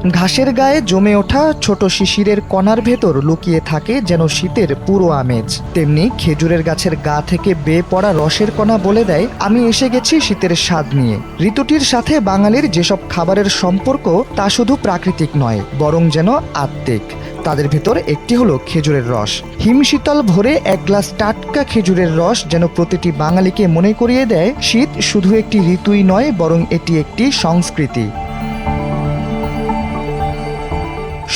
ঘাসের গায়ে জমে ওঠা ছোট শিশিরের কণার ভেতর লুকিয়ে থাকে যেন শীতের পুরো আমেজ। তেমনি খেজুরের গাছের গা থেকে বেয়ে পড়া রসের কণা বলে দেয়, আমি এসে গেছি শীতের স্বাদ নিয়ে। ঋতুটির সাথে বাঙালির যেসব খাবারের সম্পর্ক তা শুধু প্রাকৃতিক নয়, বরং যেন আত্মিক। তাদের ভেতর একটি হলো খেজুরের রস। হিমশীতল ভোরে এক গ্লাস টাটকা খেজুরের রস যেন প্রতিটি বাঙালিকে মনে করিয়ে দেয়, শীত শুধু একটি ঋতুই নয়, বরং এটি একটি সংস্কৃতি।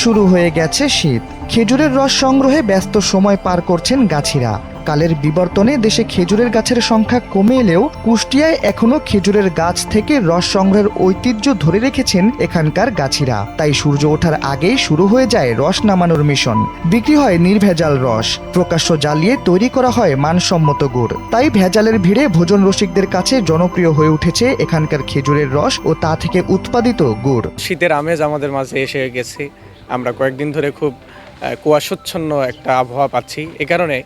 শুরু হয়ে গেছে শীত। খেজুরের রস সংগ্রহে ব্যস্ত সময় পার করছেন গাছিরা। কালের বিবর্তনে দেশে খেজুরের গাছের সংখ্যা কমে এলেও কুষ্টিয়ায় এখনো খেজুরের গাছ থেকে রস সংগ্রহের ঐতিহ্য ধরে রেখেছেন এখানকার গাছিরা। তাই সূর্য ওঠার আগেই শুরু হয়ে যায় রস নামানোর মিশন। বিক্রি হয় নির্ভেজাল রস, প্রকাশ্য জ্বালিয়ে তৈরি করা হয় মানসম্মত গুড়। তাই ভেজালের ভিড়ে ভোজন রসিকদের কাছে জনপ্রিয় হয়ে উঠেছে এখানকার খেজুরের রস ও তা থেকে উৎপাদিত গুড়। শীতের আমেজ আমাদের মাঝে এসে গেছে। আমরা কয়েকদিন ধরে খুব কুয়াশাচ্ছন্ন একটা আবহাওয়া পাচ্ছি। এ কারণে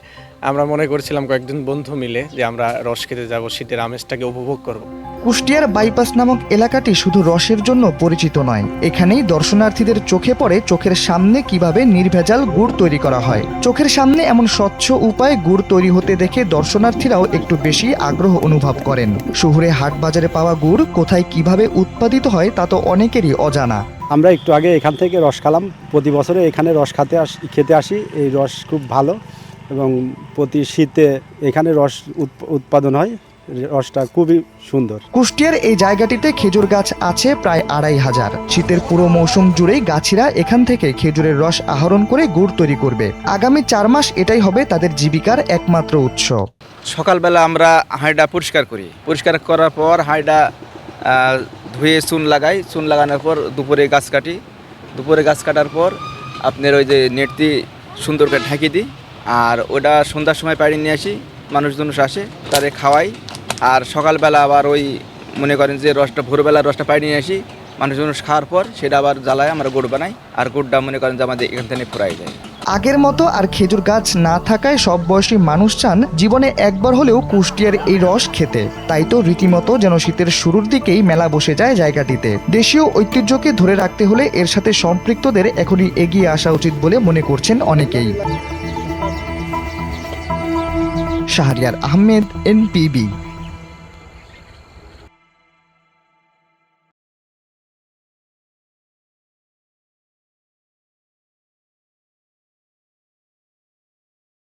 আমরা মনে করছিলাম কয়েকজন বন্ধু মিলে যে আমরা রস খেতে যাব, শীতের আমেজটাকে উপভোগ করব। কুষ্টিয়ার বাইপাস নামক এলাকাটি শুধু রসের জন্য পরিচিত নয়, এখানেই দর্শনার্থীদের চোখে পড়ে চোখের সামনে কিভাবে নির্ভেজাল গুড় তৈরি করা হয়। চোখের সামনে এমন স্বচ্ছ উপায়ে গুড় তৈরি হতে দেখে দর্শনার্থীরাও একটু বেশি আগ্রহ অনুভব করেন। শহুরে হাট বাজারে পাওয়া গুড় কোথায় কিভাবে উৎপাদিত হয় তা তো অনেকেরই অজানা। আমরা একটু আগে এখান থেকে রস খেলাম। প্রতি বছরে এখানে রস খেতে আসি। এই রস খুব ভালো এবং প্রতি শীতে এখানে রস উৎপাদন হয়। রসটা খুবই সুন্দর। কুষ্টিয়ার এই জায়গাটিতে খেজুর গাছ আছে প্রায় ২৫০০। শীতের পুরো মৌসুম জুড়েই গাছিরা এখান থেকে খেজুরের রস আহরণ করে গুড় তৈরি করবে। আগামী ৪ মাস এটাই হবে তাদের জীবিকার একমাত্র উৎস। সকালবেলা আমরা হাঁড়িটা পরিষ্কার করি। পরিষ্কার করার পর হাঁড়িটা ধুয়ে চুন লাগাই। চুন লাগানোর পর দুপুরে গাছ কাটি। দুপুরে গাছ কাটার পর আপনার ওই যে নেট দিয়ে সুন্দর করে ঢাকি দিই। আর ওটা সন্ধ্যার সময় পাড়ি নিয়ে আসি, মানুষজন আসে তাদের খাওয়াই। আর সকালবেলা আবার ওই মনে করেন যে রসটা ভোরবেলা রসটা পাড়ি নিয়ে আসি, মানুষজন খাওয়ার পর সেটা আবার জ্বালায় আমরা গুড় বানাই। আর গুড়টা মনে করেন যে আমাদের এখান থেকে ফুরাই যায়। আগের মতো আর খেজুর গাছ না থাকায় সব বয়সী মানুষ চান জীবনে একবার হলেও কুষ্টিয়ার এই রস খেতে। তাই তো রীতিমতো যেন শীতের শুরুর দিকেই মেলা বসে যায় জায়গাটিতে। দেশীয় ঐতিহ্যকে ধরে রাখতে হলে এর সাথে সম্পৃক্তদের এখনই এগিয়ে আসা উচিত বলে মনে করছেন অনেকেই। শাহরিয়ার আহমেদ, NPB।